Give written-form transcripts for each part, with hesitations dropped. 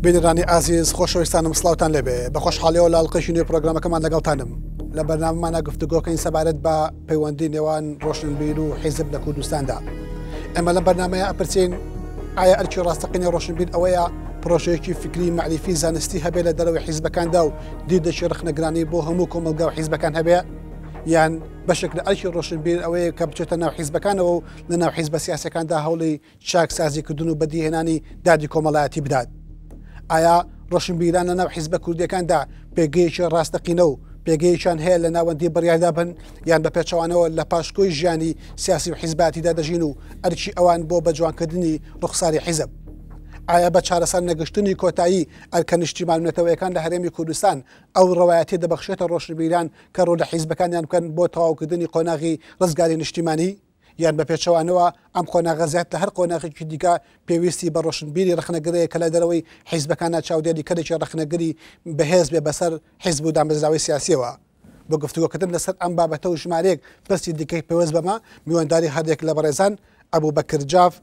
بینرانی عزیز خۆشەویستانم سڵاوتان لێبێ بە خۆشحاڵیەوە لە ئەڵقەی نوێ پرۆگرامەکەمان لەگەڵتانم لە بەرنامەمانە گفتوگۆکەین سەبارەت بە پەیوەندی نێوان ڕۆشنبیر و حیزب لە کوردستاندا. ئێمە لە بەرنامەیە ئەپرسین ئایا ئەرکی ڕاستەقینی ڕۆشنبیر ئەوەیە پرۆژەیەکی فکری معریفی زانستی هەبێ لە دەرەوەی حیزبەکاندا و دیردەشی ڕخنەگرانی بۆ هەموو کۆمەلگا و حیزبەکان هەبێ یان بەشێک لە ئەرکی ڕۆشنبیر ئەوەیە کە بچێتە ناو حیزبەکانەوە و لە ناو حیزبە سیاسەکاندا هەوڵی چاکسازیکردن و بەدیهێنانی دادی کۆمەڵایەتی بدات. ئایا ڕۆشنبیران لە ناو حیزبە کوردیەکاندا پێگەیەکی ڕاستەقینە و پێگەیشان هەیە لە ناوەندی بڕیاردا بن یان بە پێچەوانەوە لە پاشکۆی ژیانی سیاسی و حیزباتیدا دەژین و ئەرکی ئەوان بۆ بەجوانکردنی ڕوخساری حیزب. ئایا بە چارەسەر نەگەشتنی کۆتایی ئەرکە نیشتیمانونەتەوەیەکان لە هەرێمی کوردستان ئەو ڕەوایەتی دەبەخشێتە ڕۆشنبیران کە ڕوو لە حیزبەکانیان بکەن بۆ تەواوکردنی قۆناغی ڕزگاری نیشتیمانی یان بە پێچەوانەوە ئەم قۆناغەزیات لە هەر قۆناغێکی دیکە پێویستی بە ڕۆشنبیری ڕخنەگرەیە کە لە دەرەوەی حیزبەکانە چاودێری کەرێکی ڕخنەگری بەهێز بێ بەسەر حیزب و دامەزراوەی سیاسیەوە. بۆ گفتوگۆکردن لەسەر ئەم بابەتە و ژمارەیەک پرسی دیکەی پێوەست بەمە میوانداری هەردێک لە بەڕێزان ئەبوبەکر جاف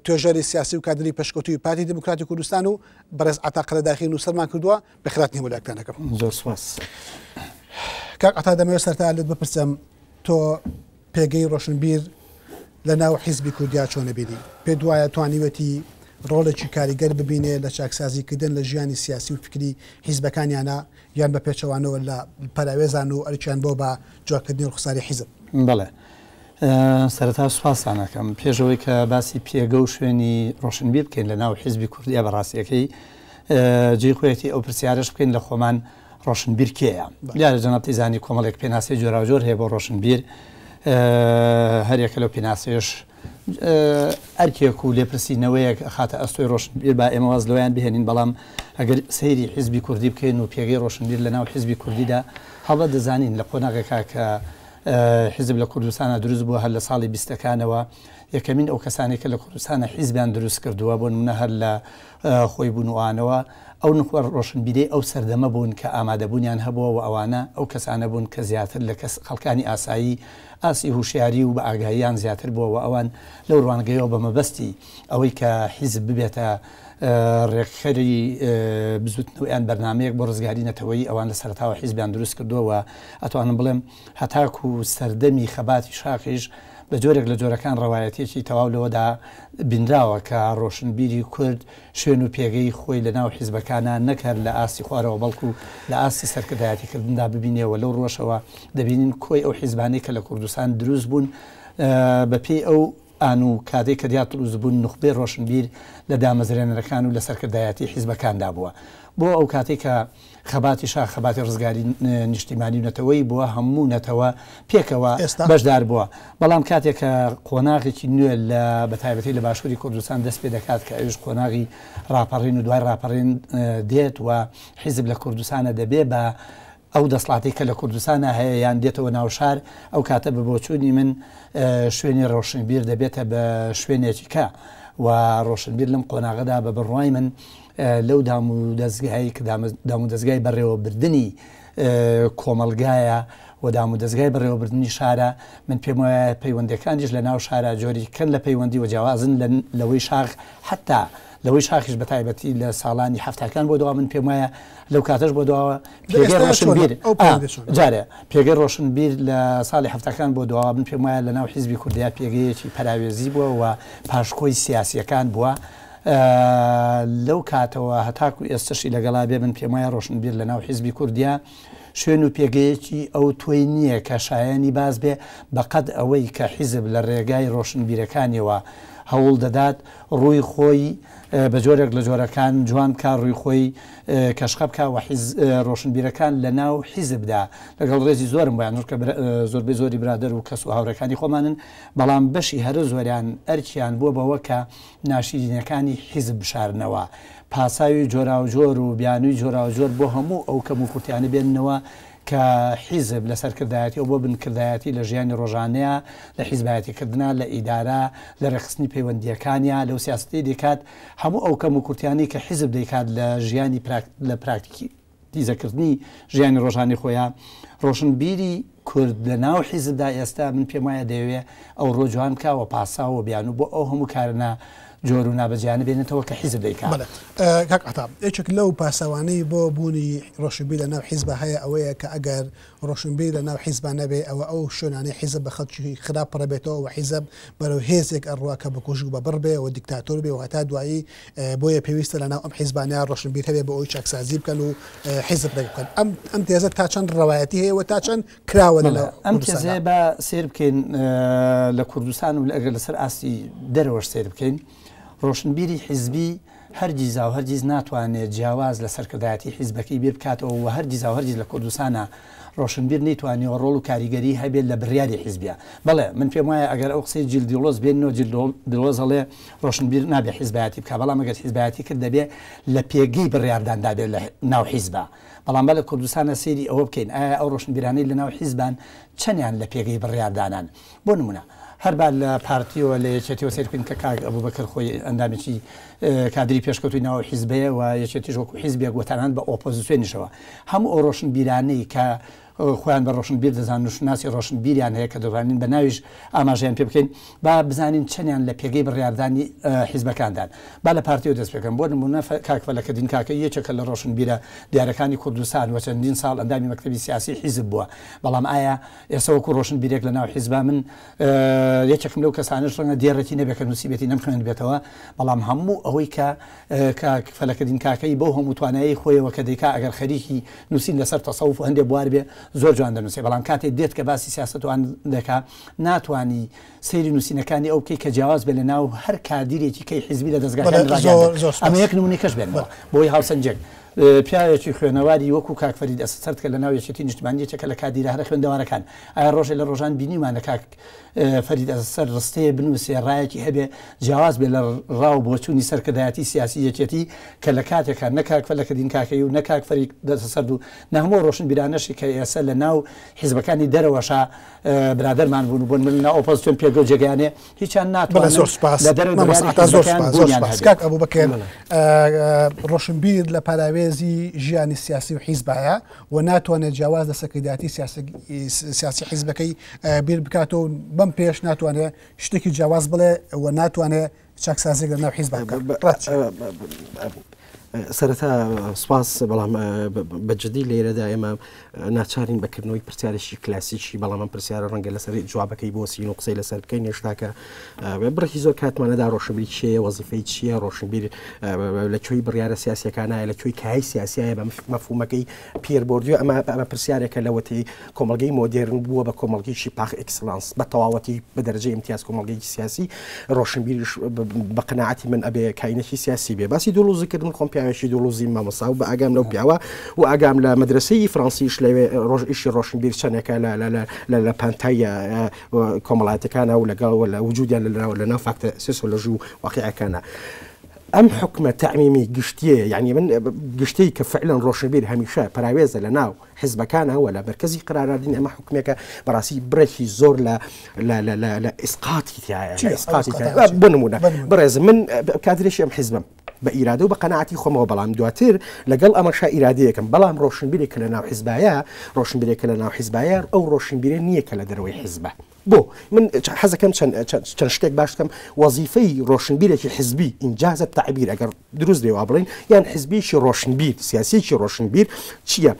توێژەری سیاسی و کادری پەشکەوتوی پارتی دموکراتی کوردستان و بەڕێز عەتا قەدەداخی نووسەرمان کردووە بەخێرهاتنی وەلایەتانەکەم. زۆر سوپاس. کاک عەتا دەمەوێت سەرتا لێت بپرسم تۆ پێگەی ڕۆشنبیر لە ناو حیزبی کوردیا چۆنە بینی؟ پێ دوایە توانیوەتی ڕۆڵێکی کاریگەر ببینێ لە چاکسازیکردن لە ژیانی سیاسی و فکری حیزبەکانیانە یان بە پێچەوانەوە لە پەراوێزان و ئەرکیان بۆ بە جوانکردنی ڕوخساری حیزب؟ بەڵێ سەرەتا سوپاسانەکەم پێشەوەی کە باسی پێگە و شوێنی ڕۆشنبیر بکەین لە ناو حیزبی کوردیا بەڕاستیەکەی جێی خۆیەتی ئەو پرسیارش بکەین لە خۆمان ڕۆشنبیر کێیە؟ دیارە جەناب زانی کۆمەڵێک پێناسی جۆراوجۆر هەیە بۆ ڕۆشنبیر هەرێکە لەو پێناسەیەش ئەرکێک و لێپرسینەوەیەک خاتە ئەستۆی ڕۆشنبیر با ئێمە واز لەوەیان بهێنین بەڵام ئەگەر سەیری حیزبی کوردی بکەین و پێگەی ڕۆشنبیر لە ناو حیزبی کوردیدا هەڵە دەزانین لە قۆناغێکا کە حیزب لە کوردستانە دروست بووە هەر لە ساڵی 20ەکانەوە یەکەمین ئەو کەسانێکە لە کوردستانە حیزبیان دروست کردووە بۆ نمونە هەر لە خۆی بوونوانەوە ئەو نخوە ڕۆشنبیرەی ئەو سەردەمە بوون کە ئامادەبوونیان هەبووە و ئەوانە ئەو کەسانە بوون کە زیاتر لە خەڵکانی ئاسایی ئاسی هوشیاری و بە ئاگاهیان زیاتر بووە و ئەوان لەو ڕوانگەیەوە بە مەبەستی ئەوەی کە حیزب ببێتە ڕێکخەری بزوتنەوەیان بەرنمەیەک بۆ ڕزگاری نەتەوەی ئەوان لە سەرتاوە حیزبیان دروست کردووە ئەتوانم بڵێم هەتاکو و سەردەمی خەباتی شاقیش بە جۆرێک لە جۆرەکان ڕەوایەتێکی تەواو لەوەدا بینراوە کە ڕۆشنبیری کورد شوێن و پێگەی خۆی لە ناو حیزبەکانە نەکرد لە ئاستی خوارەوە بەڵکو لە ئاستی سەرکردایەتیکردندا ببینێەوە لەو ڕۆژەوە دەبینین کۆی ئەو حیزبانەی کە لە کوردستان دروست بوون بەپێی ئەو ئان و کاتێک کە دیات دروست بوون نخبەی ڕۆشنبیر لە دامەزرێنەرەکان و لە سەرکردایەتی حیزبەکاندا بووە بۆ ئەو کاتێک کە خەباتی شا خەباتی ڕزگاری نیشتیمانی و نەتەوەی بووە هەموو نەتەوە پێکەوە بەشدار بووە بەڵام کاتێک کە قۆناغێکی نوێ لە بەتایبەتی لە باشووری کوردستان دەست پێ دەکات کە ئەوش قۆناغی ڕاپەڕین و دوای ڕاپەڕین دێت و حیزب لە کوردستانە دەبێ بە ئەو دەسڵاتی کە لە کوردستانە هەیە یان دێتەوە ناو شار ئەو کاتە بە بۆچوونی من شوێنی ڕۆشنبیر دەبێتە بە شوێنێکی کە و ڕۆشنبیر لەم قۆناغەدا بە بڕوای من لەو دام و دەستگای کە دام و دەستگای بەڕێوەبردننی کۆمەلگایە و دام و دەستگای بەڕێوەبردننی شارە من پێم وایە پەیوەندەکانیش لە ناو شارە جۆری کەن لە پەیوەندی و جیاوازن لەوەی شاخ حتا لەوەی شاخیش بە تایبەتی لە ساڵانی هەفتەکان بۆ داوا من پێم وایە لەو کاتەش بۆ داوا پێگەی ڕۆشنبیر جارێ پێگەی ڕۆشنبیر لە ساڵی هەفتەکان بۆ داوا من پێم وایە لە ناو حیزبی کوردیا پێگەیەکی پەراوێزی بووە و پاشکۆی سیاسیەکان بووە لەو کاتەوە هەتاکو ئێستشی لەگەڵا بێ من پێم وایە ڕۆشنبیر لە ناو حیزبی کوردیا شوێن و پێگەیەکی ئەو توی نییە کە شایانی باز بێ بەقەد ئەوەی کە حیزب لە ڕێگای ڕۆشنبیرەکانیەوە هەوڵ دەدات ڕووی خۆی بە جۆرێک لە جۆرەکان جوان بکە ڕووی خۆی کەشخە بکە و ڕۆشنبیرەکان لە ناو حیزبدا لەگەڵ ڕێزی زۆرم بۆیان ڕکە زۆربەی زۆری برادر و کەس و هاوڕەکانی خۆمانن بەڵام بەشی هەرە زۆریان ئەرکیان بووە بەوە کە ناشرینەکانی حیزب بشارنەوە پاساوی جۆرا و جۆر و بیانووی جۆرا و جۆر بۆ هەموو ئەو کەم و کورتیانە بێننەوە کە حیزب لە سەرکردایەتی و بۆ بنکردایەتی لە ژیانی ڕۆژانەیە لە حیزبایەتیکردنا لە ئیدارە لە ڕێخستنی پەیوەندیەکانیان لەو سیاستی دەکات هەموو ئەو کەم و کورتیانی کە حیزب دەیکات لە ژیانی لە پراکتیکی دیزەکردنی ژیانی ڕۆژانی خۆیان ڕۆشنبیری کورد لە ناو حیزبدا ئێستا من پێم وایە دەوێت ئەو ڕۆ جوان بکەوە پاسا و بیان و بۆ ئەو هەموو کارنە جۆر و نابەجیانە بێنێتەوە کە حیزب دەیکات. کاک عەتا یەکێک لەو پاسەوانەی بۆ بوونی ڕۆشنبیر لە ناو حیزب هەیە ئەوەیە کە ئەگەر ڕۆشنبیر لە ناو حیزب نەبێ ئەو شوێنانەی حیزب بە خەڵکی خراپ پڕەبێتەوە و حیزب بەرەو هێزێک ئەڕوا کە بکوژ بە بڕ بێ و دیکتاتۆر بێ و هەتا دوایی بۆیە پێویستە لە ناو ئەم حیزبانەیە ڕۆشنبیر هەبێ بە ئەوی چاکسازی بکەن و حیزب بکەن. ئەم تێزە تا چەند ڕەوایەتی هەیە و تا چەند کراوە لەناو ئەم تێزە بە سیر بکەین لە کوردستان و ئەگەر لەسەر ئاستی دەرەوەش سیر بکەین. ڕۆشنبیری حیزبی هەرگیز و هەرگیز ناتوانێت جیاواز لە سەرکردایەتی حیزبەکەی بیر بکاتەوە و هەرگیز و هەرگیز لە کوردستانە ڕۆشنبیر نەیتوانێت ڕۆڵ و کاریگەری هەبێت لە بڕیاری حیزبیە. بەڵێ من پێم وایە ئەگەر ئەو قسەی جیلدیڵۆز بێنەوە جیلدیڵۆز هەڵێ ڕۆشنبیر نابێ حیزبایەتی بکە، بەڵام ئەگەر حیزبایەتی کرد دەبێت لە پێگەی بڕیارداندا بێت لە ناو حیزبە. بەڵام بە لە کوردستانە سێری ئەوە بکەین ئایا ئەو ڕۆشنبیرانەی لە ناو حیزبان چەندیان لە پێگەی بڕیاردانان. بۆ نمونە هەربا لە پارتیەوە لە یەکێتیەوە سیر بکەین کە کاک ئەبوبەکر خۆی ئەندامێکی کادری پێشکەوتوی ناو حیزبەیە و یەکێتیش وەکو حیزبێک وەتانان بە ئۆپۆزیسیۆنیشەوە هەموو ئەو ڕۆشنبیرانەی کە خۆیان بە ڕۆشنبیر دەزان و شناسی ڕۆشنبیریان هەیە کە دەزانین بە ناویش ئاماژەیان پێ بکەین با بزانین چەندیان لە پێگەی بڕیاردانی حیزبەکاندان. با لە پارتیەوە دەست پێکەم بۆ نمونە کاکفەلەکەدین کاکە یەکێکە لە ڕۆشنبیرە دیارەکانی کوردستان و چەندین ساڵ ئەندامی مەکتەبی سیاسی حیزب بووە. بەڵام ئایا ئێستا وەکو ڕۆشنبیرێک لە ناو حیزبا من یەکێکم لەو کەسانش ڕەنگە دیێڕێتی نەبێت کە نووسیبێتی نەمخوێن بێتەوە، بەڵام هەموو ئەوەی کە کاکفەلەکەدین کاکەی بۆ هەموو توانایی خۆیەوە کە دەیکا ئەگەر خەریکی نووسین لەسەر تەسەووف و هەندێک بوار بێ زۆر جوان دەنووسێ، بەڵام کاتێک دێت کە باسی سیاستوان دەکا ناتوانی سەیری نووسینەکانی ئەو بکەی کە جیاواز بێ لە ناو هەر کادیرێکی کەی حیزبی لە دەستگاکان ڕاگەاندرێت. ئەمە یەک نمونەی کەش بێنەوە بۆی هاوسەنجێک پیاوێکی خوێنەواری وەکو کاک فەرید ئەسەد کە لە ناو یەکێتی نیشتیمانی یەکێکە لە کادیرە هەرە خوێندەوارەکان ئایا ڕۆژێ لە ڕۆژان بینیمانە کاک فەرید ئەسەد ڕستەیە بنووسێ ڕایەکی هەبێ جیاواز بێ لە ڕاو بۆچوونی سەرکردایەتی سیاسی یەکێتی کە لە کاتێکە نە کاک فەلەکەدین کاکەی و نە کاک فەرید ئەسەد و نە هەموو ڕۆشنبیرانەشی کە ئێستا لە ناو حیزبەکانی دەرەوەشا برادەرمان بوون بوون من لە ئۆپۆزیسیۆن پێگەڵ جێگەیانێ هیچیان ناتوانن لە دەرەوە کاک ئەبوبەکر ڕۆشنبیر لە پاراوێزی ژیانی سیاسی و حیزبایە و ناتوانێت جیاواز لە سەرکردایەتی سیاسی حیزبەکەی بیر بکاتەوە و بەم پێش ناتوانێت شتێکی جیاواز بڵێ و ناتوانێت چاکسازێک لە ناو حیزب بکات. سەرەتا سوپاس، بەڵام بەجددی لێرەدا ئێمە ناچارین بەکردنەوەی پرسیارێکی کلاسیکی، بەڵام ئەم پرسیارە ڕەنگە لەسەر جوابەکەی بۆسین و قسەی لەسەر بکەین هێشتاکە بڕێکی زۆر کاتمانەدا ڕۆشنبیر چیە، وەزیفەی چییە، ڕۆشنبیر لەکوێی بڕیارە سیاسیەکانایە لەکوێی کای سیاسیایە بە مەفهومەکەی پێربردووە. ئەمە پرسیارێکە لەوەتی کۆمەلگەی مۆدێرن بووە بە کۆمەلگەیکی پاخ ئێکسلانس بە تەواوەتی بە دەرەجەی ئیمتیاز کۆمەلگەیکی سیاسی. ڕۆشنبیریش بە قەناعەتی من ئەبێ کاینێکی سیاسی بێ. باسی دۆڵۆزیکردن خۆم پیاوێکی دۆڵۆزی مامۆستا و بە ئاگام لەو پیاوە و ئاگام لە مەدرسەی فڕانسیش لەوێ ڕۆژئیشی ڕۆشنبیر چەندێکە لە پانتایە کۆمەڵاتەکانە و لەگەڵ لە وجودیان لە ناو فاکتە سۆسیۆلۆژی و واقعەکانە. ئەم حکومە تعمیمی گشتیە، یعنی من گشتەی کە فعلا ڕۆشنبیر هەمیشە پراوێزە لە ناو حیزبەکانەوە لە مرکزی قراردادین ئەمە حکومێکە بەڕاستی برێکی زۆر لە ئیسقاتی تایە. بۆ نمونە بڕێز من کادرێکی ئەم حیزبم بە ئیرادە و بە قەناعەتی خۆمەوە، بەڵام دواتر لەگەڵ ئەمەشا ئیرادەیەکم، بەڵام ڕۆشنبیرێکە لە ناو حیزبایە ئەو ڕۆشنبیرە نییە کە لە دەرەوەی حیزبە. بۆ من حەزەکەم چەند شتێک باشکەم وەزیفەی ڕۆشنبیرێکی حیزبی ئینجازە تعبیر ئەگەر دروست دێوا بڵین یان حیزبیکی ڕۆشنبیر سیاسیکی ڕۆشنبیر چییە؟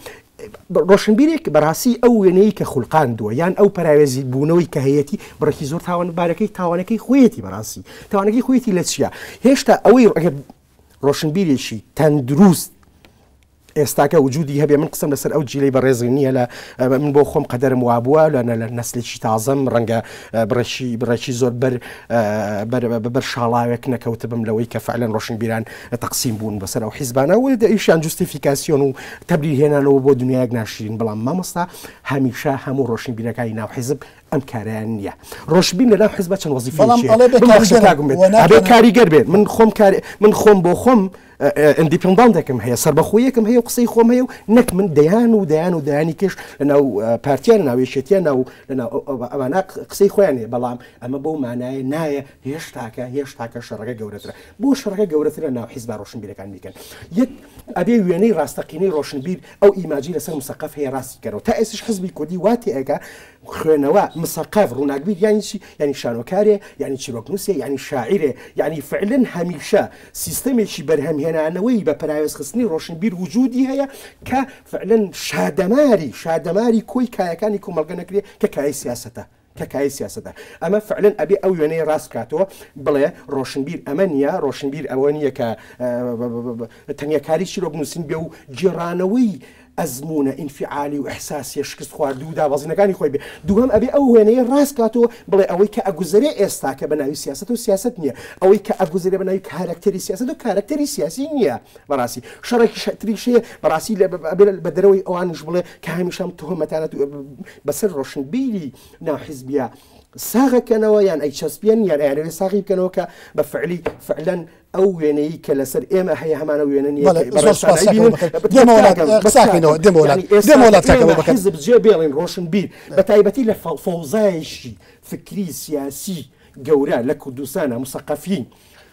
ڕۆشنبیرێک بەڕاستی ئەو وێنەی کە خوڵقاندووە یان ئەو پراوێزی بوونەوەی کە هەیەی بڕێکی زۆر تاوانبارەکەی تاوانەکەی خۆیەتی بەڕاستی تاوانەکەی خۆیەتی لە چییە؟ هێشتا ئەوەی ئەگەر ڕۆشنبیرێکی تەندروست ئێستاکە وجودی هەبێ، من قسم لەسەر ئەو جیلەی بەڕێزی نییە لە من بۆ خۆم قەدەرم وابووە لە نەسلێکی تازەم ڕەنگە بڕێکی زۆر بەر شاڵاوێک نەکەوت بم لەوەی کە فعلەن ڕۆشنبیران تەقسیم بوون بەسەر ئەو حیزبانە و ئیشیان جوستیفیکاسیۆن و تەبلیغ هێنانەوە بۆ دنیایەک ناشرین، بەڵام مامۆستا هەمیشە هەموو ڕۆشنبیرەکانی ناو حیزب ئەم کاریان نییە. ڕۆشنبیر لە ناو حیزب چەند وەزیفەیەکی کاریگەر بێت. من خۆم بۆ خۆم ئیندیپندانتێکم هەیە سربەخۆیەکم هەیە و قسەی خۆم هەیە و نەک من دەیانی کێش لەناو پارتیان ناوێشێتیان ئەوانە قسەی خۆیان هەیە بەڵام ئەمە بەو مانایە نایە هێشتاکە شەڕەکە گەورەترە بۆ شەڕەکە گەورەترە ناو حیزب ڕۆشنبیرەکان بیکەن یەک ئەبێ وێنەی ڕاستەقینەی ڕۆشنبیر ئەو ئیماجی لەسەر مسەقف هەیە ڕاستی کەرەوە تا ئێستش حزبی کوردی واتی ئەگە خوێنەوە مسەقف ڕووناکبیر یانی چی یعنی شانۆکارێ یعنی چیرۆکنووسێ یعنی شاعرێ یعنی فعلن هەمیشە سیستەمێکی بەرهەمهێنانەوەی بە پراوێزخستنی ڕۆشنبیر وجودی هەیە کە فعلن شادەماری کۆی کایەکانی کۆمەڵگە نەکرێ کە کای سیاسەتە ئەمە فعلن ئەبێ ئەو وێنەی ڕاست کاتەوە بڵێ ڕۆشنبیر ئەمە نییە ڕۆشنبیر ئەوە نییە کە تەنیەکاری چیرۆکنووسین بێ و جێڕانەوەی ئەزمونە ئینفعالی و ئەحساسی شکست خواردوو و دابەزینەکانی خۆی بێ دووەم ئەبێ ئەو وێنەیە ڕاست کاتەوە بڵێ ئەوەی کە ئەگوزارێ ئێستا کە بە ناوی سیاست و سیاست نییە ئەوەی کە ئەگوزارێ بە ناوی کارکتەری سیاست و کارکتەری سیاسی نییە بەڕاستی شەڕێکی تریشەیە بەڕاستی بە دەرەوەی ئەوانش بڵێ کە هەمیشەم تۆهمەتانەت بەسەر ڕۆشنبیری ناو حیزبیە ساغەکەنەوە یان ئەی چەسپێن یان ئەیانەوێ ساغی بکەنەوە کە بە فعلی فعلەن ئەو وێنەی کە لەسەر ئێمە هەیە هەمانە وێنە حیزب جێ بێڵین ڕۆشنبیر بە تایبەتی لە فەوزایشی فکری سیاسی گەورە لە کوردستانە مسەقەفین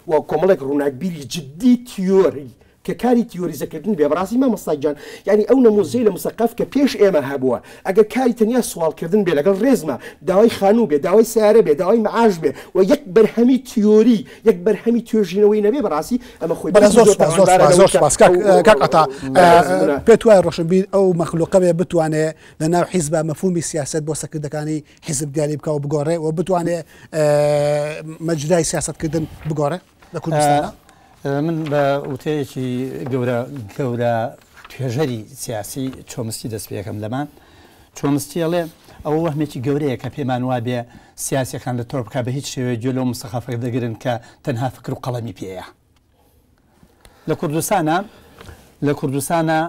و کۆمەڵێک ڕووناکبیری جدی تیۆری کە کاری تیۆریزەکردن بێ بەڕاستی مامەستاجان یعنی ئەو نموزەی لە مسەقف کە پێش ئێمە هەبووە ئەگەر کاری تەنیا سوالکردن بێ لەگەڵ ڕێزمە داوای خانوو بێ داوای سیارە بێ داوای معاش بێ و یەک بەرهەمی تیۆری یەک بەرهەمی توێژینەوەی نەبێ بەڕاستی ئەمە خۆی پێت وایە ڕۆشنبیر ئەو مەخلوقە بێ بتوانێت لە ناو حیزب مەفهومی سیاست بۆ سەکردەکانی حیزب دیاری بکە و بگۆڕێ و بتوانێت مەجرای سیاستکردن بگۆڕێ لە کوردستانە من بە وتەیەکی گەورە توێژەری سیاسی چۆمستی دەست پێەکەم لەمان چۆمستیڵێ ئەو وەهمێکی گەورەیە کە پێمان وا بێ سیاسەکان لە تۆر بکە بە هیچ شێوەیە جۆ لەو مستەخەفەکە دەگرن کە تەنها فکر و قەڵەمی پێەیە لە کوردستانە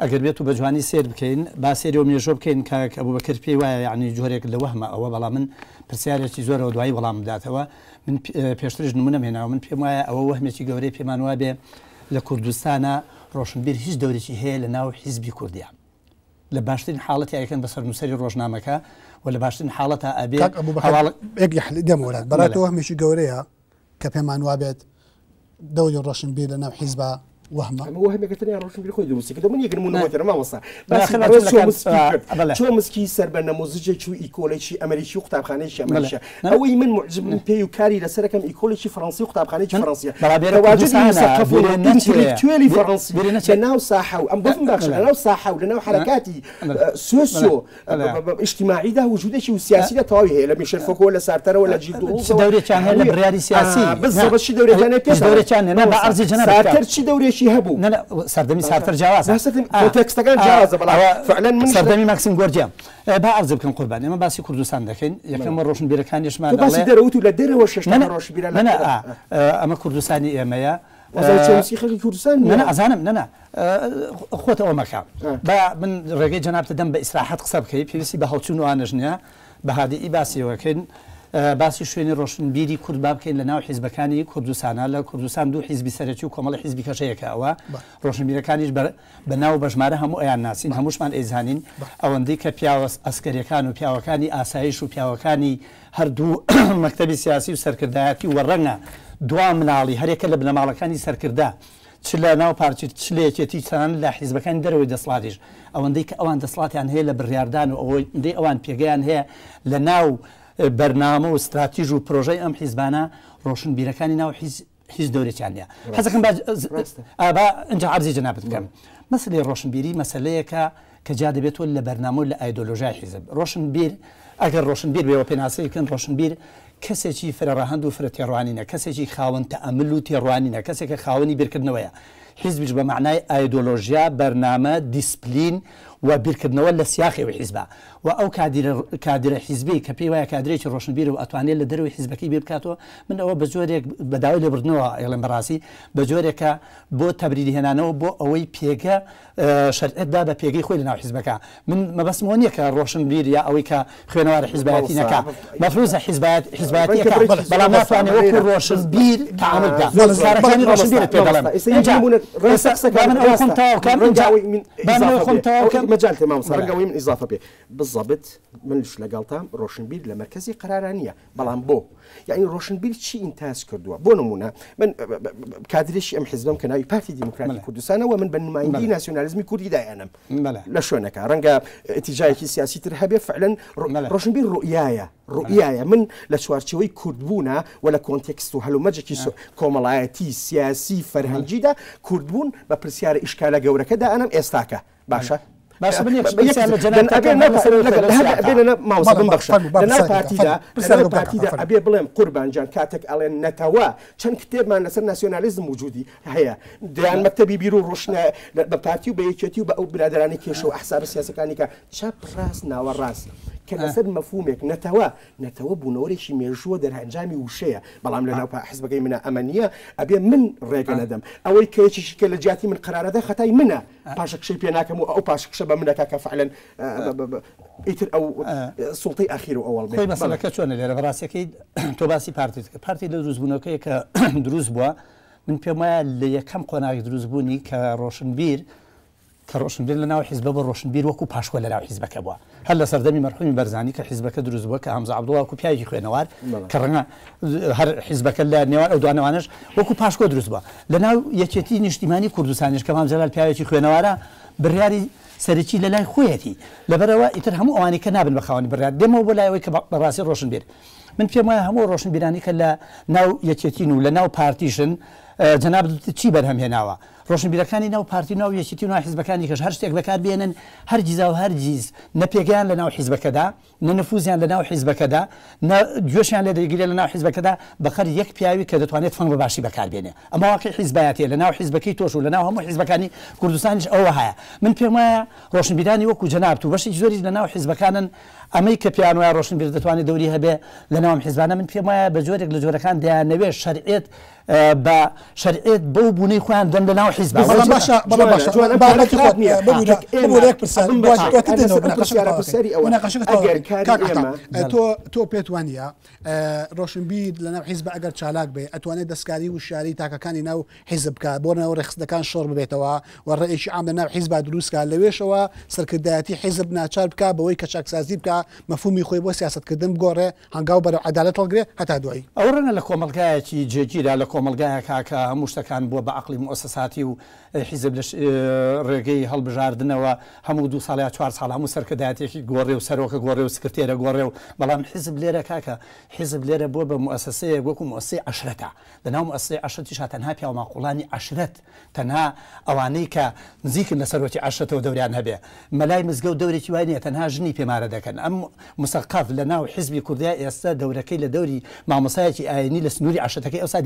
ئەگەر بێت و بە جوانی سێر بکەین با سێری و مێژۆ بکەین کە ئەبوو بەکرد پێی وایە یعنی جۆرێک لە وەهمە ئەوە بەڵام من پرسیارێکی زۆرەوە دوایی وەڵام بداتەوە من پێشترش نمونەم هێناوە من پێم وایە ئەوە وەهمێکی گەورەی پێمان وا بێ لە کوردستانە ڕۆشنبیر هیچ دەورێکی هەیە لە ناو حیزبی کوردیە لە باشترین حاڵەتی ئەکەن بەسەر نووسری ڕۆژنامەکە و لە باشترین حاڵەتە ئەبێ دەمەوەات بەڕاتەوە وەهمێکی گەورەیە کە پێمان وا بێت دەوری ڕۆشنبیر لە ناو حیزبە وهمه وهمەکەتنیا ڕۆشنبیر خۆی دروستکرد من یەکمونەوەتەرە مامۆستا چۆ مسکی سەر بە نەمۆزجێکی و ئیکۆلێکی ئەمریکی و قوتابخانەیەکی ئەمریکا ئەوەی من معجب من پێی و کاری لەسەرەکەم ئیکۆلێکی فەڕەنسی و قوتابخانەیەکی فەڕەنسیە توێلی فەڕەنسی لە ناو ساحە و ئەم بۆم باشە لە ناو ساحە و لە ناو حرەکاتی سۆسیۆ ئیجتیماعیدا وجودێکی و سیاسی لە تەواوی هەیە لە میشێل فۆکۆ لە سارتەرەوە لە جیل دەورێکیان هەیە لە بڕیاری سیاسی بالضبط چی دەورێکیان پێش دەورێکیان هەیە بە عەرزی جەناب سارتەر چی دەورێکی هەبوو سەردەمی سارتەر جیاوازە تێکستەکان جیاوازە بەڵام فعلاً من سەردەمی ماکسیم گۆرجیام با عەرز بکەم قوربان ئێمە باسی کوردستان دەکەین یەکەم ڕۆشنبیرەکانیشمان باسی دەرەوت و لە دەرەوە شەشتە ڕۆشنبیرە ئەمە کوردستانی ئێمەیە چۆمسکی خەڵکی کوردستان ئەزانم خۆتەوە مەکە با من ڕێگەی جەنابتە دەم بە ئیسراحەت قسە بکەی پێویستی بە هەڵچوون و ئانەش نییە بە هادیئی باسیەوەکەین باسی شوێنی ڕۆشنبیری کورد با بکەین لە ناو حیزبەکانی کوردستانە لە کوردستان دوو حیزبی سەرەکی و کۆمەڵی حیزبی کەشەیەکە ئەوە ڕۆشنبیرەکانیش بە ناو بەژمارە هەموو ئەیان ناسین هەمووشمان ئەیزانین ئەوەندەی کە پیاوە ئەسکەریەکان و پیاوەکانی ئاسایش و پیاوەکانی هەردوو مەکتەبی سیاسی و سەرکردایەتی وەڕەنگە دوا مناڵی هەرێکە لە بنەماڵەکانی سەرکردا چ لە ناو پارتی چ لەیەکێتی چەند لە حیزبەکانی دەرەوەی دەسڵاتیش ئەوەندەی کە ئەوان دەسڵاتیان هەیە لە بڕیاردان و ئەوەندەی ئەوان پێگەیان هەیە لە ناو بەرنامە و استراتیژ و پرۆژەی ئەم حیزبانە ڕۆشنبیرەکانی ناو هیچ دەورێکیان نیە حەزەکەم ئەنج عەرزی جەنابەت بکەم مەسەلەی ڕۆشنبیری مەسەلەیەکە کە جا دەبێتەوە لە بەرنامە و لە ئایدۆلۆژیای حیزب ڕۆشنبیر ئەگەر ڕۆشنبیر بێەوە پێناسەیەکەن ڕۆشنبیر کەسێکی فرەڕەهەند و فرە تێڕوانینە کەسێکی خاوەن تەئەمل و تێڕوانینە کەسێکە خاوەنی بیرکردنەوەیە حیزبیش بە معنای ئایدۆلۆژیا بەرنامە دیسپلین و بیرکردنەوە لە سیاخی حیزبە و ئەو کادرە حیزبی کە پێی وایە کادرێکی ڕۆشنبیر و ئەتوانێت لە دەروی حیزبەکەی بێ بکاتەوە من ئەوە بە جۆرێک بەداوای لێبردنەوە ئێڵێن بەڕاستی بە جۆرێکە بۆ تەبریری هێنانەوە بۆ ئەوەی پێگە شەرعەتدا بە پێگەی خۆی لەناو حیزبەکە من مەبەستمەوە نییە کە ڕۆشنبیر یا ئەوەی کە خوێنەوارە حیزبایەتی نەکا مەفروزە حیزبایەتیەکە بەڵام ناتوانێت وەکو ڕۆشنبیر تعامل بکات کارەکانی ڕۆشنبیرت پێ دەڵێم مجال تمام سەرنجەوەی من ئیزافە پێ بالضبط منش لەگەڵتام ڕۆشنبیر لە مەرکەزی قرارانیە بەڵام بۆ یعنی ڕۆشنبیر چی ئینتاز کردووە بۆ نمونە من کادرێکی ئەم حیزبم کە ناوی پارتی دیموکراتی کوردستانەوە من بە نمایندی ناسیۆنالیزمی کوردی دایانم لە شوێنەکە ڕەنگە ئیتیجایەکی سیاسی تر هەبێ فعلەن ڕۆشنبیر ڕوئیایە من لە چوارچەوەی کوردبوونە و لە کۆنتێکست و هەلومەرجێکی کۆمەڵایەتی سیاسی فەرهەنگیدا کوردبوون بە پرسیارە ئیشکالە گەورەکەدا ئەنم ئێستاکە باشە پارتیدا ئەبێ بڵێم قوربانجان کاتێک ئەڵێن نەتەوە چەند کتێبمان لەسەر ناسیۆنالیزم وجودی هەیە دەیان مەکتەبی بیر و ڕۆشنە بە پارتی و بە یەکێتی و بە ئەو برادرانی کێشە و ئەحساب سیاسەکانی کە چەپ ڕاست ناوە ڕاست کە لەسەر مەفهومێک نەتەوە بوونەوەرێکی مێژووە دەرهەنجامی وشەیە بەڵام لە ناو حیزبەکەی منە ئەمە نییە ئەبێ من ڕێگە نەدەم ئەوەی کەیەکیشی کە لە جیاتی من قرارەدا خەتای منە پاشە کشەی پێ ناکەم و ئەو پاشکشە بە منەکە کە فعلەن ئیتر ئەو سوڵتەی ئاخیر و ئەوڵ خۆی مەسەلەکە چۆنە لێرە بەڕاستیەکەی تۆ باسی پارتی لە دروستبوونەکەی کە دروست بووە من پێم وایە لە یەکەم قۆناغی دروستبوونی کە ڕۆشنبیر لە ناو حیزبە بە ڕۆشنبیر وەکو پاشکۆ لە ناو حیزبەکە بووە هەر لە سەردەمی مەرحومی بەرزانی کە حیزبەکە دروست بووە کە هەمزە عەبدوڵڵا وەکو پیاوێکی خوێنەوار کە ڕەنگە هەر حیزبەکە لە نێوان ئەو دوانەوانش وەکو پاشکۆ دروست بووە لە ناو یەکێتی نیشتیمانی کوردستانیش کە مام جەلال پیاوێکی خوێنەوارە بڕیاری سەرەکی لە لای خۆیەتی لەبەرەوە ئیتر هەموو ئەوانی کە نابن بە خاوەنی بڕیار دێمەوە بۆ لایەوەی کە بەڕاستی ڕۆشنبیر من پێم وایە هەموو ڕۆشنبیرانی کە لە ناو یەکێتین و لە ناو پارتیشن جەناب چی بەرهەمهێناوە ڕۆشنبیرەکانی ناو پارتی ناو یەکێتی و ناو حیزبەکانی کەش هەر شتێک بەکار بێنن هەرگیزا و هەرگیز نە پێگەیان لە ناو حیزبەکەدا نە نفوزیان لە ناو حیزبەکەدا نە گوێشیان لێ دەگیرێت لە ناو حیزبەکەدا بەخەر یەک پیاوی کە دەتوانێت فەنگ بەباشی بەکار بێنێ ئەمە واقعی حیزبایەتیە لە ناو حیزبەکەی تۆش و لە ناو هەموو حیزبەکانی کوردستانیش ئەوە هەیە من پێم وایە ڕۆشنبیرانی وەکو جەناب و بەشێکی زۆری لە ناو حیزبەکانن ئەمەی کە پیان وایە ڕۆشنبیر دەتوانێت دەوری هەبێ لە ناو حیزبانە من پێم وایە بە جۆرێک لە جۆرەکان دەیانەوێت شەرعێت بە شەرعێت بەو بوونەی خۆیان دەن لە ناو حیزب تۆ پێت وانە ڕۆشنبیر لە ناو حیزب ئەگەر چالاک بێ ئەتوانێت دەستکاری و شاری تاکەکانی ناو حیزب بکە بۆ ناو ڕێخستەکان شۆڕ ببێتەوە و ڕێیشی عام لە ناو حیزب دروستکە لەوێشەوە سەرکردایەتی حیزب ناچار بکە بەوەی کە چاکسازی بکە مەفهومی خۆی بۆ سیاستکردن بگۆڕێ هەنگاو بەرەو عەدالەت هەڵگرێ هەتا دوایی ئەو ڕەنگە لە کۆمەلگایەکی جێگیرا لە کۆمەلگایەکە کە هەموو شتەکان بووە بە عەقڵی مؤسساتی و حیزب لە ڕێگەی هەڵبژاردنەوە هەموو 2 ساڵ یا 4 ساڵ هەموو سەرکردایەتێکی گۆڕێ و سەرۆکە گۆڕێ و سکرتێرە گۆڕێ و بەڵام حیزب لێرە کاکە حیزب لێرە بووە بە مؤسسەیە وەکو مؤسسەی عەشرەتە لە ناو مؤسسەی عەشرەتیش تەنها پیا و ماقوڵانی عەشرەت تەنها ئەوانەی کە نزیکن لە سەرۆکی عەشرەتەوە دەوریان هەبێ مەلای مزگەوت دەورێکی وای نییە تەنها ژنی پێمارە دەکەن ئەم مسەقف لە ناو حیزبی کوردیا ئێستا دەورەکەی لە دەوری مامۆسایەکی ئاینی لە سنووری عەشرەتەکەی ئەوسا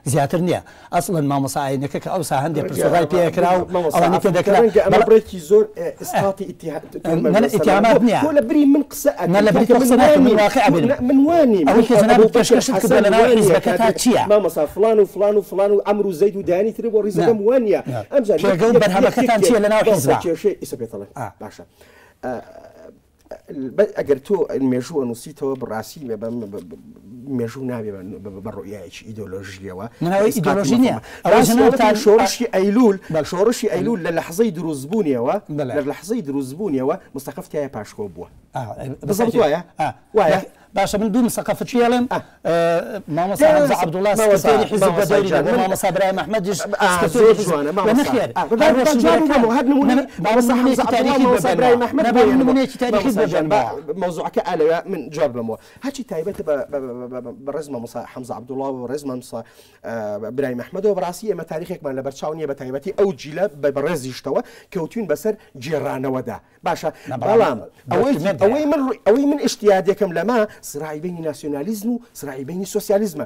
زیاتر نییە ئەسڵەن مامۆسا ئاینەکە کە ئەوسا هەندێک پرسەڕای پێکرا و ئەوانی پێ دەکرا بەڵێکی زۆر ئستاتی ئیتیهامات نییە لە بری من قسە لە بری قسە من واقع من وانی ئەوەی کە جەناب پێشکەشت کردە لە ناو حیزبەکە تا چییە مامۆسا فلان و فلان و فلان و ئەمر و زەید و دانی تر بۆ ڕیزەکەم وانە ئەمجار پێگەڵ بەرهەمەکەتان چییە لە ناو حیزب ئیسە پێتەڵێ باشە ئەگەر تۆ مێژوو نووسیتەوە بڕاستی مێژوو نابێ بە ڕۆیایکی ئیدۆلۆژیەوە ئیدۆلۆژی نییە شۆڕشی ئەیلول لە لەحزەی دروستبوونیەوە لە لەحزەی دروستبوونیەوە مستەقفتیایە پاشکۆ بووە بەزەڵ وایە وایە باشە من دوو مسەقفت چێڵم مامۆستا حەمزە عەبدوڵڵا سکرتێری حیزب بەدەوری دەبوو مامۆستا برای مەحمەدیش زۆر جوانە نەخێر مۆزوعەکە ئالەوە من جواب بمەوە هەرچی تایبەتە بە ڕێز مامۆستا حەمزە عەبدوڵڵا و ڕێز مامۆستا برای مەحمەدەوە بەڕاستی ئەمە تاریخێکمان لە بەرچاو نییە بە تایبەتی ئەو جیلە بە ڕێزیشتەوە کەوتوین بەسەر جێڕانەوەدا باشە بەڵام ئەوەی من ئشتیادێکم لەما سراعی بینی ناسیۆنالیزم و سراعی بینی سۆسیالیزمە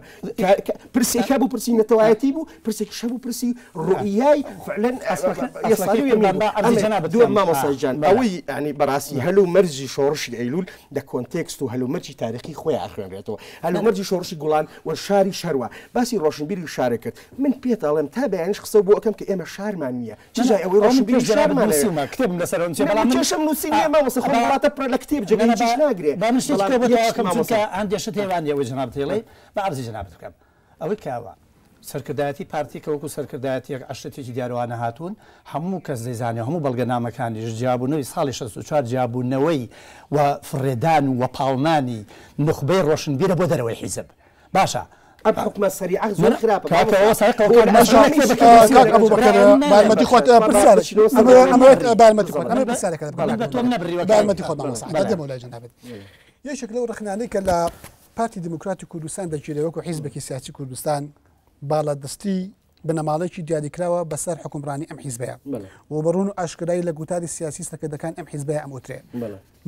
پرسێکا بوو پرسی نەتەوایەتی بوو پرسێکی شە بوو پرسی ڕوئیای فعلەن دووە مامۆستاجان ئەوەی ینی بەڕاستی هەلو مەرجی شۆڕشی ئەیلول لە کۆنتێکست و هەلومەرجی تاریخی خۆی ئاخوێنرێتەوە هەلومەرجی شۆڕشی گوڵان و شاری شەروە باسی ڕۆشنبیری شارە کرد من پێتاڵم تا بەیانش قسە بۆ ئەەکەم کە ئێمە شارمان نییە چجای ئەوەی ڕۆشنبیری شارمان کتێبم لەسەرچێشم نووسینە مامۆستا خۆ وڵاتە پڕ لە کتێب جگەیش ناگرێت هەندێشە تێوانیەوەی جناب تێڵێ بە ئەرزی جنابەت بکەم ئەوەی کاوە سەرکردایەتی پارتی کەوەکو سەرکردایەتیەک عشتێکی دیارەوانە هاتوون هەموو کەس دەیزانێ هەموو بەڵگەنامەکانیش جیابوونەوەی ساڵی 64 جیابوونەوەی و فڕێدان و پاڵنانی نخبەی ڕۆشنبیرە بۆ دەرەوەی حیزب باشە ئەم حکومە سەریع زۆر خراپە بارمەتی خۆت بارمەتی خۆت ئەمە پرسیارەکە بارمەتی خۆت دەمەوە جەنابەت یەکێک لەو ڕخنانەی کە لە پارتی دموکراتی کوردستان دەگیرێت وەکو حیزبێکی سیاسی کوردستان باڵادەستی بنەماڵێکی دیاریکراوە بەسەر حکومڕانی ئەم حیزبەیە و بەڕوون و ئاشکرایی لە گوتاری سیاسی سەکردەکان ئەم حیزبەیە ئەموترێ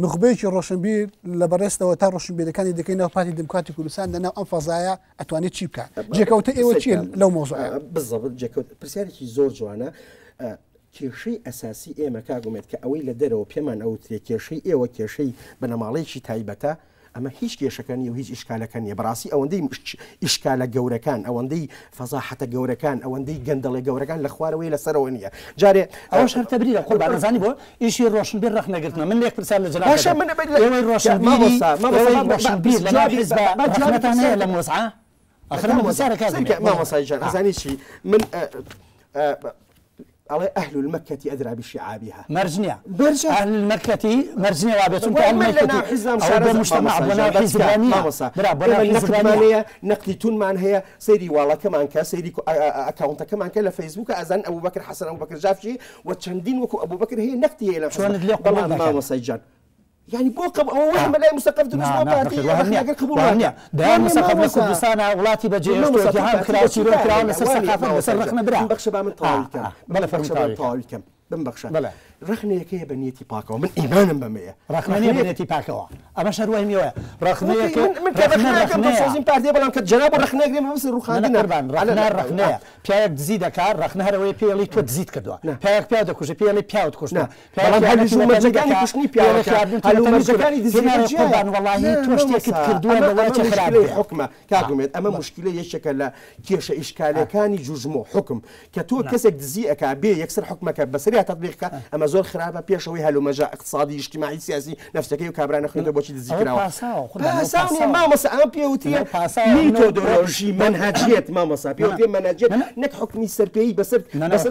نخبەیەکی ڕۆشنبیر لە بەڕێستەوە تا ڕۆشنبیرەکانی دەکەینەوە پارتی دموکراتی کوردستان لەناو ئەم فەزایە ئەتوانێت چی بکە جێکەوتە ئێوە چیە لەو مۆزوعە بزەبت جێکەوت پرسیارێکی زۆر جوانە کێشەی ئەساسی ئێمە کاگومێت کە ئەوەی لە دەرەوە پێمان ئەوترێ کێشەی ئێوە کێشەی بنەماڵەیەکی تایبەتە ئەمە هیچ کێشەکانی و هیچ ئیشکالەکە نیە بەڕاستی ئەوەندەی ئیشکالە گەورەکان ئەوەندەی فەزاحەتە گەورەکان ئەوەندەی گەندەڵی گەورەکان لە خوارەوەی لەسەرەوە نییە جارێ ئەوە شەرتەبریە خۆ بانەزانی بۆ ئیشی ڕۆشنبیر ڕەخ نەگرتنە من لێک پرسیار لە جەنابەت ئێوەی ڕۆشنبیر لە ناو حیزب ڕەخنەتان هەیە لە مۆزعە ئەخر پرسیارەکە مامۆستاجان ئەزانی چی من على أهل المكة أدرى بشعابها مرجنية أهل المكة مرجنية وابتون كأهل حزام أو مجتمع بنا حزبانية برا نقدتون معن هي سيري والله كمان كا سيري أكاونتا كمان كا لفيسبوك أذن أبو بكر حسن أبو بكر جافشي وتشندين وكو أبو بكر هي نقدي هي شلون تليق ما مصيجان يعني بوقب أو واحد ملاي مسقف دروس بارتي وهنيا ده مسقف لكردستان ولاتي بجي اشتراكي كراوتي رو كراون لسر ثقافة لسر رخنا برا بخش من طاوي كم بلا فرق طاوي كم بنبخشە ڕخنەیەکەیە بە نیەتی پاکەوە من ئیمانم بەمەیە ڕخنەیە بە نیەتی پاکەوە ئەمە شەروای میوەیە ڕخنەیەکە من پارتی بەڵام کە جەناب ڕخنەیەک بەس ڕخنەیە پیاەک دزی دەکات ڕخنە هەرەوەی پێڵی تۆ دزیت کردووە پیاەک پیا دەکوژە پێڵی پیاوت کوشتە بەڵام هەلومەرجەکانی کوشتنی پیاەکانی دزیان وڵی تۆ شتێکت کردووە لەوەی خراپی حکومە کاگومێت ئەمە مشکلە یەکێکە لە کێشە ئیشکالەکانی جوژمۆ حکم کە تۆ کەسێک دزی ئەکا بێ یەکسەر حکومەکە بەسەری تطبیقکە ئەمە زۆر خراپە پێشەوەی هەلومەرجە اقتصادی اجتماعی سیاسی نفسەکەی و کابرانە خوێنەوە بۆچی دزیکراوە مامۆستا ئەم پێوتیە میتۆدۆلۆژی منهجیت مامۆستا پێوتێ منهجیت نەک حکمی سەرپێیی بەسەر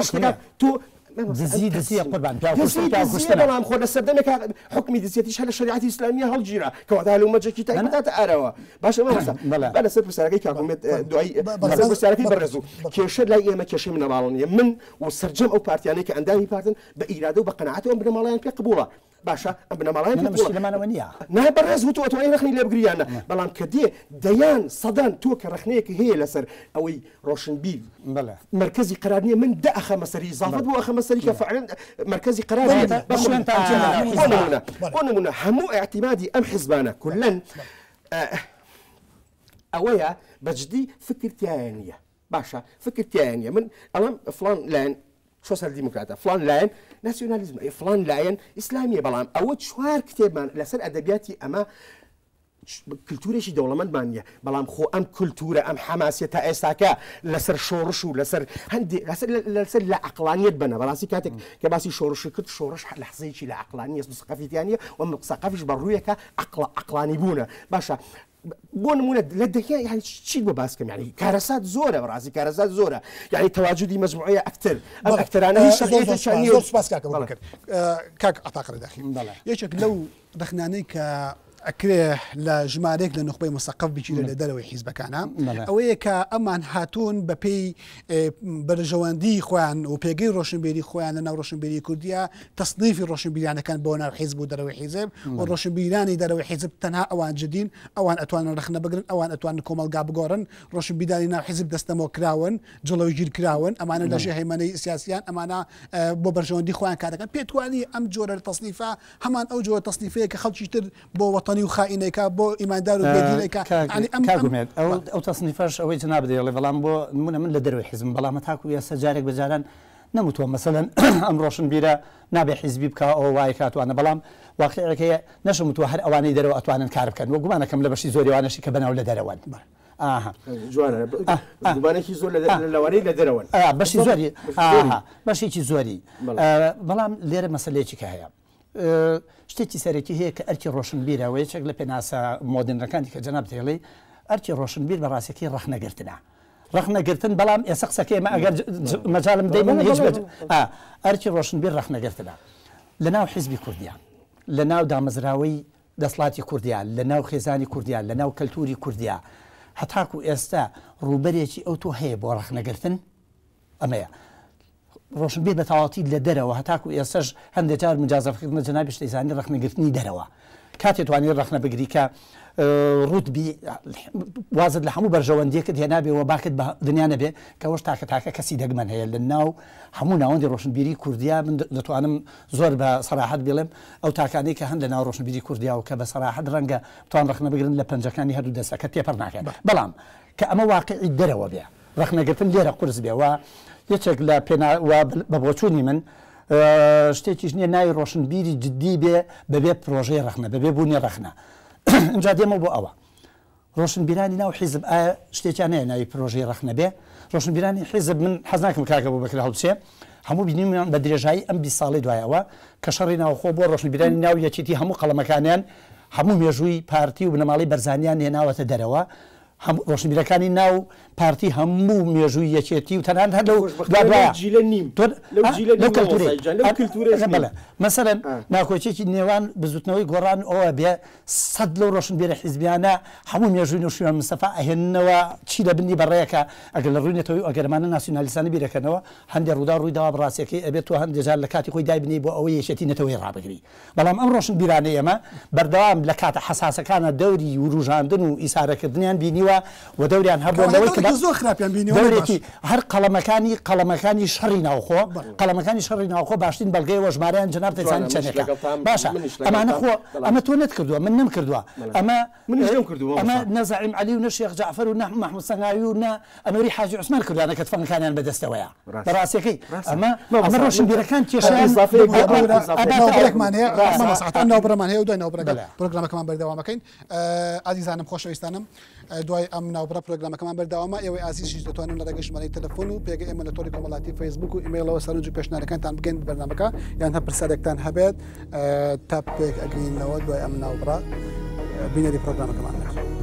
شتەکە تۆ دزی قوربان بەڵام خۆ لە سەردەمێک حکمی دزیەتیش هە لە شریعەتی ئیسلامیە هەڵگیرا کەواتە هەلومەرجێکی تایبەتە ئارەوە باشە مامۆستا با لەسەر پرسیارەکەی کاکومێت دوایی لەسەر پرسیارەکەی بەڕێزوو کێشە لای ئێمە کێشەی منەماڵنیە من و سەرجەم ئەو پارتیانەی کە ئەندامی پارتن بە ئیرادە و بە قەنەعەتەوە ئەم بنەماڵیان پێ قبوڵە باشە ئەم بنەماڵیان مشکلەمانەوە نییە نای بەڕێز بوو تۆ ئەتوانی ڕخنی لێ بگریانە بەڵام کە دێ دەیان سەدان تۆ کە ڕخنەیەکی هەیە لەسەر ئەوەی ڕۆشنبیر مرکزی قرار نییە من دا ئەخەمە سەری ئیزافەت بۆ ئەخەمە سەری کە فعلا مركزي قرار ونمونا همو اعتمادي ام حزبانا كلن اويا بجدي فكر تانية باشا فكر تانية من الام فلان لان سوسيال ديمقراطيا فلان لاين ناسيوناليزم فلان لاين اسلاميه بلام او شوار كتاب من لسر ادبياتي اما کلتورێکی دەوڵەمەندمانە بەڵام خۆ ئەم کلتورە ئەم حەماسیە تا ئێستاکە لەسەر شۆڕش و لەسەر هەندێک لەسەر لە عقلانیت بنە بەڕاستی کاتێک کە باسی شۆڕشی کرد شۆڕش لەحزەیەکی لە عقلانی سقەفیتیانە و سقەفیش بەڕوویەکە عقلانی بوونە باشە بۆ نمونە لە دەکیان یعنی چی بۆ باسکەم یعنی کارەسات زۆرە بەڕاستی کارەسات زۆرە یعنی تەواجودی مەجموعەیە ئەکتەر ئەم ئەکتەرانە هیچ شەخصیەتێکیان زۆر سپاس کاک عتاقڕ داخی یەکێک لەو ڕخنانەی کە ئەکرێ لە ژمارێک لە نخبەی مسەقف بچیرە لە دەرەوەی حیزبەکانە ئەوەیە کە ئەمان هاتوون بە پێی بەرژەوەندی خۆیان و پێگەی ڕۆشنبیری خۆیان لە ناو ڕۆشنبیری کوردیا تەصنیفی ڕۆشنبیرانەکان بۆ ناو حیزب و دەرەوەی حیزب و ڕۆشنبیرانی دەرەوەی حیزب تەنها ئەوان جدین ئەوان ئەتوانن ڕخنە بگرن ئەوان ئەتوانن کۆمەلگا بگۆڕن ڕۆشنبیرانی ناو حیزب دەستەمەوە کراون جڵەوی گیر کراون ئەمانە لە ژێر هەیمەنەی سیاسیان ئەمانە بۆ بەرژەوەندی خۆیان کارەکەن پێتوانی ئەم جۆرە تەصنیفە هەمان ئەو جۆرە تەصنیفەیە کە خەڵکی تر بۆ وەتەن ناوەڕوانی و خائینەکە بۆ ئیماندار و بێدینەکە کاگومێت ئەو تەسنیفەش ئەوەی جناب دێڵێ بەڵام بۆ نمونە من لە دەروی حیزم بەڵام تاکو ئێستا جارێک بەجاران نەموتووە مەسەلەن ئەم ڕۆشنبیرە نابێ حیزبی بکە ئەو وای کاتوانە بەڵام واقعەکەی نەشمتووە هەر ئەوانەی دەرەوە ئەتوانن کار بکەن وە گومانەکەم لە بەشی زۆریوانەشی کە بەناو لە دەرەوەن جوانێکی زۆر لەوانەی لە دەرەوەن بەشی زۆری بەشێکی زۆری بەڵام لێرە مەسلەیەکی کە هەیە شتێکی سەرەکی هەیە کە ئەرکی ڕۆشنبیرەوە یەکێک لە پێناسە مۆدرنەکانی کە جەناب دێڵێ ئەرکی ڕۆشنبیر بە ڕاستیەکەی ڕەخنەگرتنە ڕەخنەگرتن بەڵام ئێستا قسەکەمە ئەگەر مەجاڵم دەیمن هیچ ئەرکی ڕۆشنبیر ڕەخنەگرتنە لە ناو حیزبی کوردیان لە ناو دامەزراوەی دەسڵاتی کوردیان لە ناو خێزانی کوردیان لە ناو کەلتوری کوردیا هەتاکو ئێستا ڕوبەرێکی ئەو تۆ هەیە بۆ ڕەخنەگرتن ئەمەیە ڕۆشنبیر بە تەواوەتی لە دەرەوە هەتاکو ئێستش هەندێک جار مجازەفکردنە جەنابی شتەیزانی ڕەخنەگرتنی دەرەوە کاتێ توانێت ڕەخنە بگری کە ڕوتبی وازت لە هەموو بەرژەوەندیەکەت هێنابێەوە باکت بە دنیا نەبێ کە وەش تاکە کەسی دەگمەن هەیە لە ناو هەموو ناوەندی ڕۆشنبیری کوردیا من دەتوانم زۆر بە سەراحەت بڵێم ئەو تاکانەی کە هەند لە ناو ڕۆشنبیری کوردیا و کە بە سەراحەت ڕەنگە توان ڕەخنە بگرن لە پەنجەکانی هەردوو دەستەکە تێپەڕ ناکەن بەڵام کە ئەمە واقعی دەرەوە بێ ڕەخنەگرتن لێرە قورس بێ و یەکێک لە بە بۆچوونی من شتێکیش نییە ناوی ڕۆشنبیری جددی بێ بەبێ پرۆژەی ڕەخنە بەبێ بوونی ڕەخنە اینجا دێمە بۆ ئەوە ڕۆشنبیرانی ناو حیزب شتێکیان هەیە ناوی پرۆژەی ڕەخنە بێ ڕۆشنبیرانی حیزب من حەز ناکەم کاکە بۆ بەکرا هەڵبچێ هەموو بینیمان بە درێژایی ئەم 20 ساڵی دوایەوە کە شەڕی ناوخۆ بۆ ڕۆشنبیرانی ناو یەکێتی هەموو قەڵەمەکانیان هەموو مێژووی پارتی و بنەماڵی بەرزانیان هێناوەتە دەرەوە ڕۆشنبیرەکانی ناو پارتی هەموو مێژووی یەکێتی و تەنان هەر مەسەلەن ناکۆچێکی نێوان بزوتنەوەی گۆڕان ئەوە بێ 100 لەو ڕۆشنبیرە حیزبیانە هەموو مێژووی نوشیان مستەفا ئەهێننەوە چی لە بنی بەڕێیەکە ئەگەر لە ڕووینێتەوەی ئەگەرمانە ناسیۆنالیستانە بیرەکەنەوە هەندێک ڕوودا ڕوویداوا بڕاستیەکەی ئەبێت تۆ هەندێک جار لە کاتی خۆی دایبنی بۆ ئەوەی یەکێتی نەتەوەی ڕابگری بەڵام ئەم ڕۆشنبیرانە ئێمە بەردەوام لە کاتە حساسەکانە دەوری وروژاندن و ئیسارەکردنیان بینیوە و دەوریان هەبوونەوەی کە زۆر خراپیان دەورێتی هەر قەڵەمەکانی شەڕی ناوخۆ قەڵەمەکانی شەڕی ناوخۆ باشترین بەڵگەی وەژمارەیان جناب تەیزانی چەندێکە باشە ئەمانە خۆ ئەمە تۆ نەت کردووە من نەم کردووە ئەمە نەزعیم عەلی و نە شێخ جەعفەر و نە محمود سەنگاوی و نە ئەمەری حاجی عوسمان کردوانە کە تفەنگەکانیان بەدەستەوەیە بەڕاستیەکەی ئەمە ڕۆشنبیرەکان کێشیان ناوبڕێکمان هەیە ناوبڕەمان هەیە و دوای ناوبڕەکە پرۆگرامەکەمان بەردەوامەکەین ئازیزانم خۆشەویستانم دوای ئەم ناوبڕە پرۆگرامەکەمان بەردەوامە ئێوەی ئازیزیش دەتوانن لە ڕێگەی ژمارەی تەلەفۆن و پێگە ئێمە لە تۆری کۆمەڵاتی فەیسبوک و ئیمەیلەوە سەرنج و پێشنیارەکانتان بگەین بەرنامەکە یان هەر پرسیارێکتان هەبێت تا پێک ئەگەینەوە دوای ئەم ناوبڕە بینەری پرۆگرامەکەمان